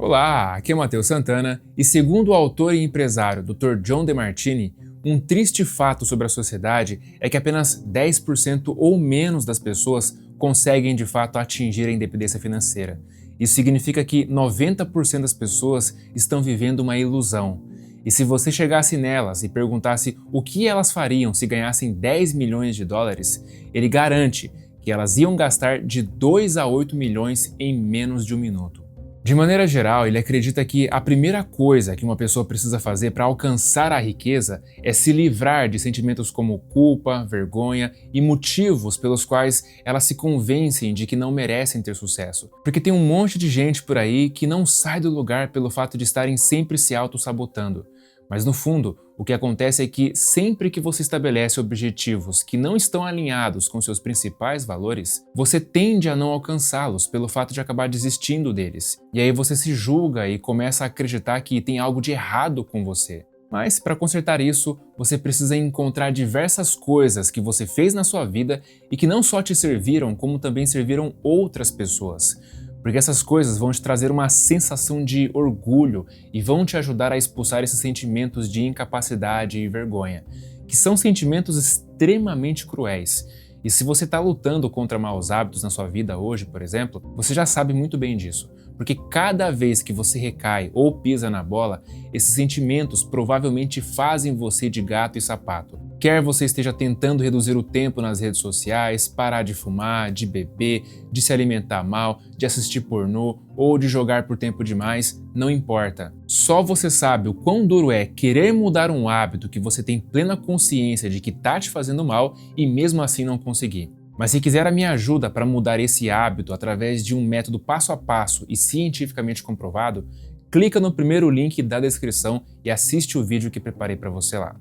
Olá, aqui é Matheus Santana e segundo o autor e empresário Dr. John DeMartini, um triste fato sobre a sociedade é que apenas 10% ou menos das pessoas conseguem de fato atingir a independência financeira. Isso significa que 90% das pessoas estão vivendo uma ilusão. E se você chegasse nelas e perguntasse o que elas fariam se ganhassem 10 milhões de dólares, ele garante que elas iam gastar de 2 a 8 milhões em menos de um minuto. De maneira geral, ele acredita que a primeira coisa que uma pessoa precisa fazer para alcançar a riqueza é se livrar de sentimentos como culpa, vergonha e motivos pelos quais elas se convencem de que não merecem ter sucesso. Porque tem um monte de gente por aí que não sai do lugar pelo fato de estarem sempre se auto-sabotando. Mas no fundo, o que acontece é que sempre que você estabelece objetivos que não estão alinhados com seus principais valores, você tende a não alcançá-los pelo fato de acabar desistindo deles. E aí você se julga e começa a acreditar que tem algo de errado com você. Mas para consertar isso, você precisa encontrar diversas coisas que você fez na sua vida e que não só te serviram, como também serviram outras pessoas. Porque essas coisas vão te trazer uma sensação de orgulho e vão te ajudar a expulsar esses sentimentos de incapacidade e vergonha, que são sentimentos extremamente cruéis. E se você está lutando contra maus hábitos na sua vida hoje, por exemplo, você já sabe muito bem disso. Porque cada vez que você recai ou pisa na bola, esses sentimentos provavelmente fazem você de gato e sapato. Quer você esteja tentando reduzir o tempo nas redes sociais, parar de fumar, de beber, de se alimentar mal, de assistir pornô ou de jogar por tempo demais, não importa. Só você sabe o quão duro é querer mudar um hábito que você tem plena consciência de que tá te fazendo mal e mesmo assim não conseguir. Mas se quiser a minha ajuda para mudar esse hábito através de um método passo a passo e cientificamente comprovado, clica no primeiro link da descrição e assiste o vídeo que preparei para você lá.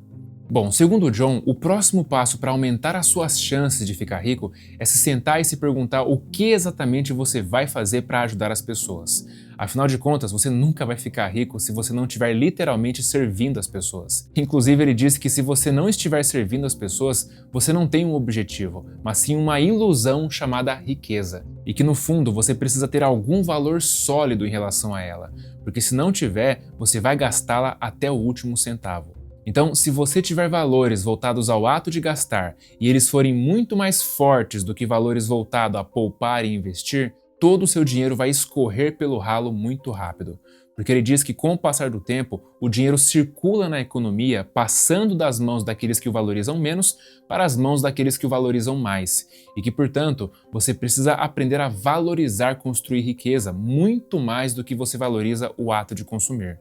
Bom, segundo o John, o próximo passo para aumentar as suas chances de ficar rico é se sentar e se perguntar o que exatamente você vai fazer para ajudar as pessoas. Afinal de contas, você nunca vai ficar rico se você não estiver literalmente servindo as pessoas. Inclusive, ele diz que se você não estiver servindo as pessoas, você não tem um objetivo, mas sim uma ilusão chamada riqueza. E que no fundo você precisa ter algum valor sólido em relação a ela, porque se não tiver, você vai gastá-la até o último centavo. Então, se você tiver valores voltados ao ato de gastar e eles forem muito mais fortes do que valores voltados a poupar e investir, todo o seu dinheiro vai escorrer pelo ralo muito rápido. Porque ele diz que com o passar do tempo, o dinheiro circula na economia, passando das mãos daqueles que o valorizam menos para as mãos daqueles que o valorizam mais. E que, portanto, você precisa aprender a valorizar construir riqueza muito mais do que você valoriza o ato de consumir.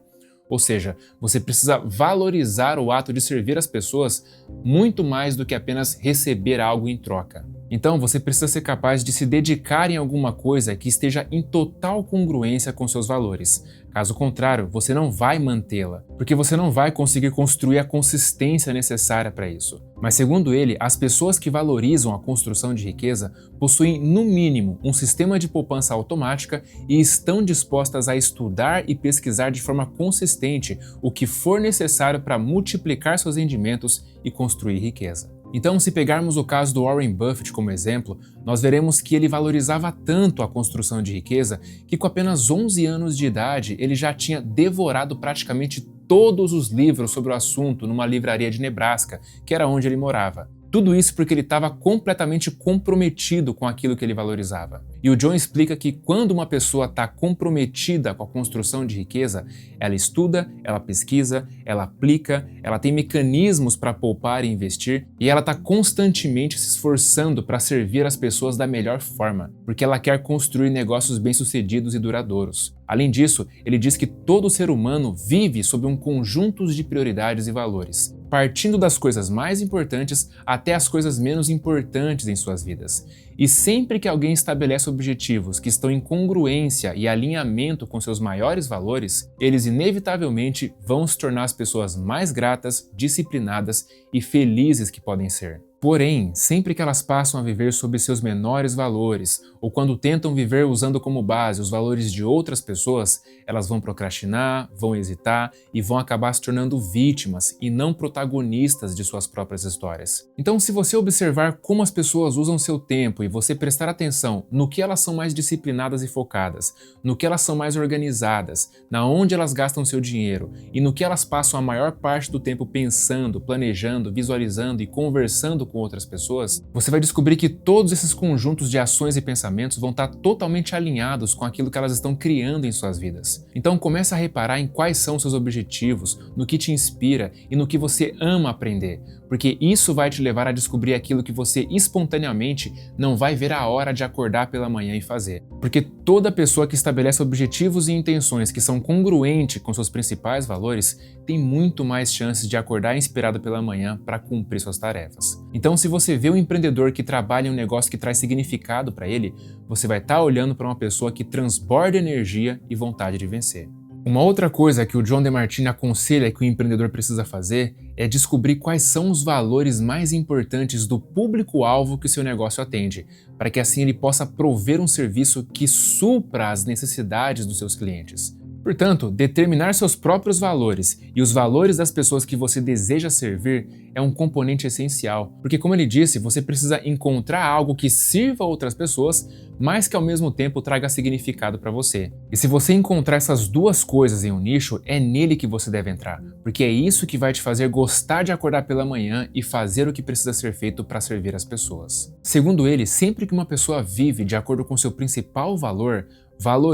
Ou seja, você precisa valorizar o ato de servir as pessoas muito mais do que apenas receber algo em troca. Então, você precisa ser capaz de se dedicar em alguma coisa que esteja em total congruência com seus valores. Caso contrário, você não vai mantê-la, porque você não vai conseguir construir a consistência necessária para isso. Mas segundo ele, as pessoas que valorizam a construção de riqueza possuem, no mínimo, um sistema de poupança automática e estão dispostas a estudar e pesquisar de forma consistente o que for necessário para multiplicar seus rendimentos e construir riqueza. Então, se pegarmos o caso do Warren Buffett como exemplo, nós veremos que ele valorizava tanto a construção de riqueza que com apenas 11 anos de idade ele já tinha devorado praticamente todos os livros sobre o assunto numa livraria de Nebraska, que era onde ele morava. Tudo isso porque ele estava completamente comprometido com aquilo que ele valorizava. E o John explica que quando uma pessoa está comprometida com a construção de riqueza, ela estuda, ela pesquisa, ela aplica, ela tem mecanismos para poupar e investir, e ela está constantemente se esforçando para servir as pessoas da melhor forma, porque ela quer construir negócios bem-sucedidos e duradouros. Além disso, ele diz que todo ser humano vive sob um conjunto de prioridades e valores, partindo das coisas mais importantes até as coisas menos importantes em suas vidas. E sempre que alguém estabelece objetivos que estão em congruência e alinhamento com seus maiores valores, eles inevitavelmente vão se tornar as pessoas mais gratas, disciplinadas e felizes que podem ser. Porém, sempre que elas passam a viver sob seus menores valores, ou quando tentam viver usando como base os valores de outras pessoas, elas vão procrastinar, vão hesitar e vão acabar se tornando vítimas e não protagonistas de suas próprias histórias. Então, se você observar como as pessoas usam seu tempo e você prestar atenção no que elas são mais disciplinadas e focadas, no que elas são mais organizadas, na onde elas gastam seu dinheiro e no que elas passam a maior parte do tempo pensando, planejando, visualizando e conversando com outras pessoas, você vai descobrir que todos esses conjuntos de ações e pensamentos vão estar totalmente alinhados com aquilo que elas estão criando em suas vidas. Então comece a reparar em quais são seus objetivos, no que te inspira e no que você ama aprender, porque isso vai te levar a descobrir aquilo que você espontaneamente não vai ver a hora de acordar pela manhã e fazer. Porque toda pessoa que estabelece objetivos e intenções que são congruentes com seus principais valores tem muito mais chances de acordar inspirado pela manhã para cumprir suas tarefas. Então, se você vê um empreendedor que trabalha em um negócio que traz significado para ele, você vai estar olhando para uma pessoa que transborda energia e vontade de vencer. Uma outra coisa que o John DeMartini aconselha que o empreendedor precisa fazer é descobrir quais são os valores mais importantes do público-alvo que o seu negócio atende, para que assim ele possa prover um serviço que supra as necessidades dos seus clientes. Portanto, determinar seus próprios valores e os valores das pessoas que você deseja servir é um componente essencial, porque como ele disse, você precisa encontrar algo que sirva a outras pessoas, mas que ao mesmo tempo traga significado para você. E se você encontrar essas duas coisas em um nicho, é nele que você deve entrar, porque é isso que vai te fazer gostar de acordar pela manhã e fazer o que precisa ser feito para servir as pessoas. Segundo ele, sempre que uma pessoa vive de acordo com seu principal valor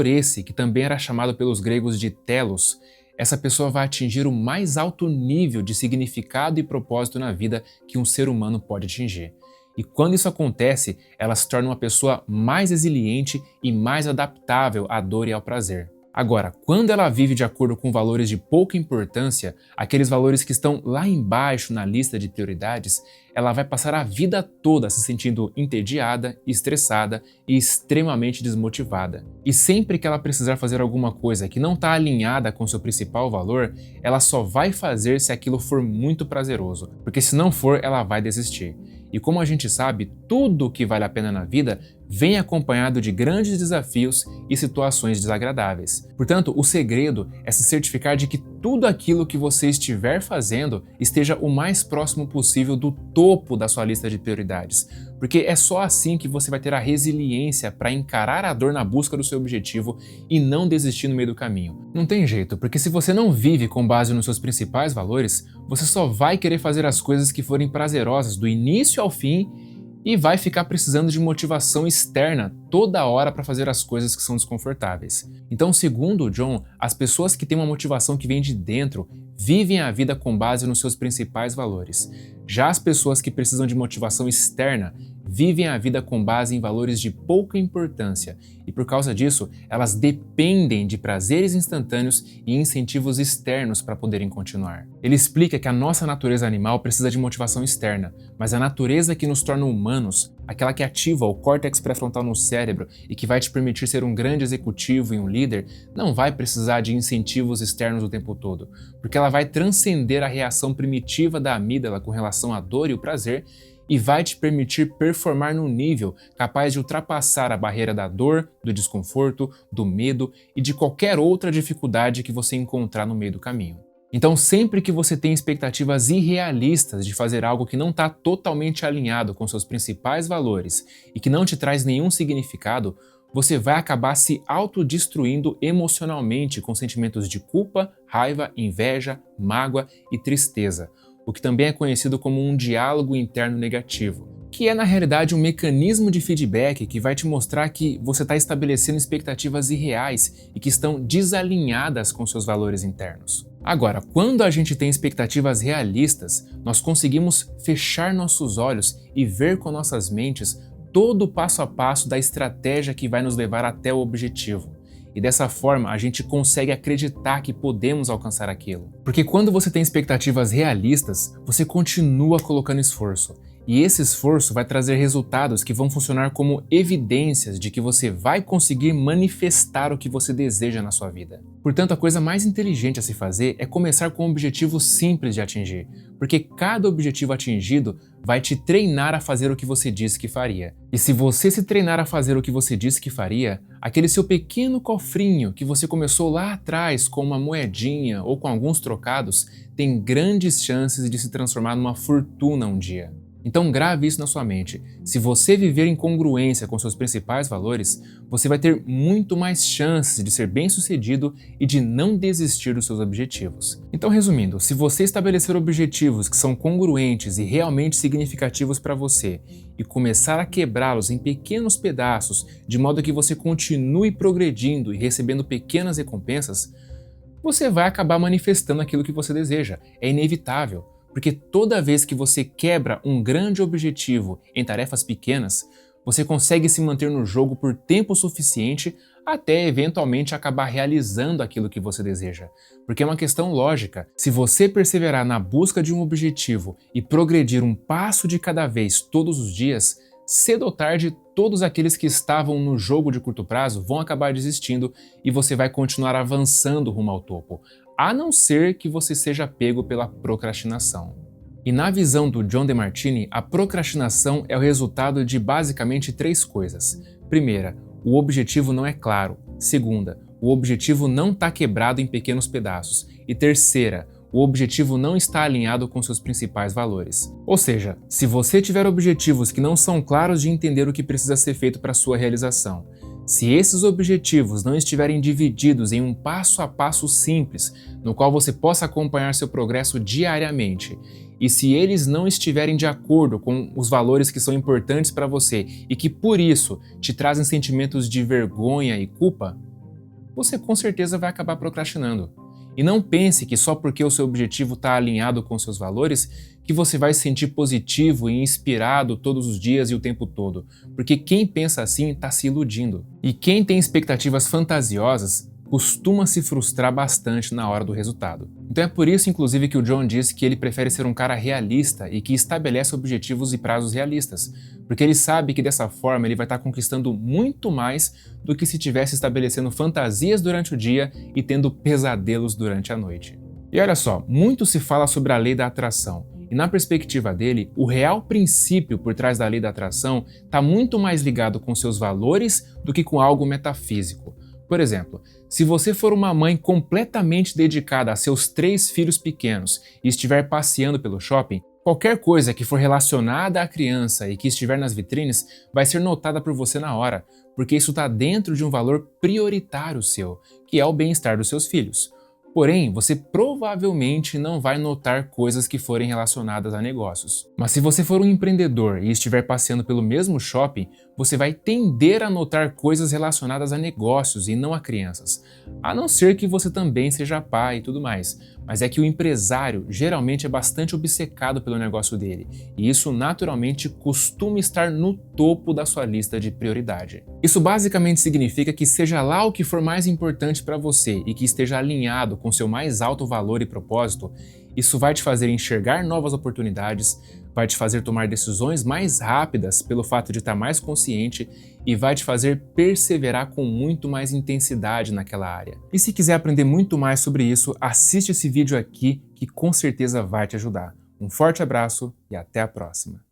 esse, que também era chamado pelos gregos de telos, essa pessoa vai atingir o mais alto nível de significado e propósito na vida que um ser humano pode atingir. E quando isso acontece, ela se torna uma pessoa mais resiliente e mais adaptável à dor e ao prazer. Agora, quando ela vive de acordo com valores de pouca importância, aqueles valores que estão lá embaixo na lista de prioridades, ela vai passar a vida toda se sentindo entediada, estressada e extremamente desmotivada. E sempre que ela precisar fazer alguma coisa que não está alinhada com seu principal valor, ela só vai fazer se aquilo for muito prazeroso, porque se não for, ela vai desistir. E como a gente sabe, tudo que vale a pena na vida vem acompanhado de grandes desafios e situações desagradáveis. Portanto, o segredo é se certificar de que tudo aquilo que você estiver fazendo esteja o mais próximo possível do topo da sua lista de prioridades, porque é só assim que você vai ter a resiliência para encarar a dor na busca do seu objetivo e não desistir no meio do caminho. Não tem jeito, porque se você não vive com base nos seus principais valores, você só vai querer fazer as coisas que forem prazerosas do início ao fim e vai ficar precisando de motivação externa toda hora para fazer as coisas que são desconfortáveis. Então, segundo o John, as pessoas que têm uma motivação que vem de dentro vivem a vida com base nos seus principais valores. Já as pessoas que precisam de motivação externa vivem a vida com base em valores de pouca importância e, por causa disso, elas dependem de prazeres instantâneos e incentivos externos para poderem continuar. Ele explica que a nossa natureza animal precisa de motivação externa, mas a natureza que nos torna humanos, aquela que ativa o córtex pré-frontal no cérebro e que vai te permitir ser um grande executivo e um líder, não vai precisar de incentivos externos o tempo todo, porque ela vai transcender a reação primitiva da amígdala com relação à dor e o prazer e vai te permitir performar num nível capaz de ultrapassar a barreira da dor, do desconforto, do medo e de qualquer outra dificuldade que você encontrar no meio do caminho. Então, sempre que você tem expectativas irrealistas de fazer algo que não está totalmente alinhado com seus principais valores e que não te traz nenhum significado, você vai acabar se autodestruindo emocionalmente com sentimentos de culpa, raiva, inveja, mágoa e tristeza, o que também é conhecido como um diálogo interno negativo, que é na realidade um mecanismo de feedback que vai te mostrar que você está estabelecendo expectativas irreais e que estão desalinhadas com seus valores internos. Agora, quando a gente tem expectativas realistas, nós conseguimos fechar nossos olhos e ver com nossas mentes todo o passo a passo da estratégia que vai nos levar até o objetivo. E dessa forma, a gente consegue acreditar que podemos alcançar aquilo. Porque quando você tem expectativas realistas, você continua colocando esforço. E esse esforço vai trazer resultados que vão funcionar como evidências de que você vai conseguir manifestar o que você deseja na sua vida. Portanto, a coisa mais inteligente a se fazer é começar com um objetivo simples de atingir, porque cada objetivo atingido vai te treinar a fazer o que você disse que faria. E se você se treinar a fazer o que você disse que faria, aquele seu pequeno cofrinho que você começou lá atrás com uma moedinha ou com alguns trocados, tem grandes chances de se transformar numa fortuna um dia. Então grave isso na sua mente. Se você viver em congruência com seus principais valores, você vai ter muito mais chances de ser bem-sucedido e de não desistir dos seus objetivos. Então, resumindo, se você estabelecer objetivos que são congruentes e realmente significativos para você e começar a quebrá-los em pequenos pedaços, de modo que você continue progredindo e recebendo pequenas recompensas, você vai acabar manifestando aquilo que você deseja. É inevitável. Porque toda vez que você quebra um grande objetivo em tarefas pequenas, você consegue se manter no jogo por tempo suficiente até eventualmente acabar realizando aquilo que você deseja. Porque é uma questão lógica. Se você perseverar na busca de um objetivo e progredir um passo de cada vez todos os dias, cedo ou tarde todos aqueles que estavam no jogo de curto prazo vão acabar desistindo e você vai continuar avançando rumo ao topo, a não ser que você seja pego pela procrastinação. E na visão do John DeMartini, a procrastinação é o resultado de basicamente 3 coisas. Primeira, o objetivo não é claro. Segunda, o objetivo não está quebrado em pequenos pedaços. E terceira, o objetivo não está alinhado com seus principais valores. Ou seja, se você tiver objetivos que não são claros de entender o que precisa ser feito para sua realização, se esses objetivos não estiverem divididos em um passo a passo simples, no qual você possa acompanhar seu progresso diariamente, e se eles não estiverem de acordo com os valores que são importantes para você e que por isso te trazem sentimentos de vergonha e culpa, você com certeza vai acabar procrastinando. E não pense que só porque o seu objetivo está alinhado com seus valores que você vai se sentir positivo e inspirado todos os dias e o tempo todo, porque quem pensa assim está se iludindo. E quem tem expectativas fantasiosas costuma se frustrar bastante na hora do resultado. Então é por isso, inclusive, que o John disse que ele prefere ser um cara realista e que estabelece objetivos e prazos realistas, porque ele sabe que dessa forma ele vai estar conquistando muito mais do que se estivesse estabelecendo fantasias durante o dia e tendo pesadelos durante a noite. E olha só, muito se fala sobre a lei da atração, e na perspectiva dele, o real princípio por trás da lei da atração está muito mais ligado com seus valores do que com algo metafísico. Por exemplo, se você for uma mãe completamente dedicada a seus 3 filhos pequenos e estiver passeando pelo shopping, qualquer coisa que for relacionada à criança e que estiver nas vitrines vai ser notada por você na hora, porque isso está dentro de um valor prioritário seu, que é o bem-estar dos seus filhos. Porém, você provavelmente não vai notar coisas que forem relacionadas a negócios. Mas se você for um empreendedor e estiver passeando pelo mesmo shopping, você vai tender a notar coisas relacionadas a negócios e não a crianças. A não ser que você também seja pai e tudo mais. Mas é que o empresário geralmente é bastante obcecado pelo negócio dele, e isso naturalmente costuma estar no topo da sua lista de prioridade. Isso basicamente significa que seja lá o que for mais importante para você e que esteja alinhado com seu mais alto valor e propósito, isso vai te fazer enxergar novas oportunidades, vai te fazer tomar decisões mais rápidas pelo fato de estar mais consciente e vai te fazer perseverar com muito mais intensidade naquela área. E se quiser aprender muito mais sobre isso, assiste esse vídeo aqui que com certeza vai te ajudar. Um forte abraço e até a próxima!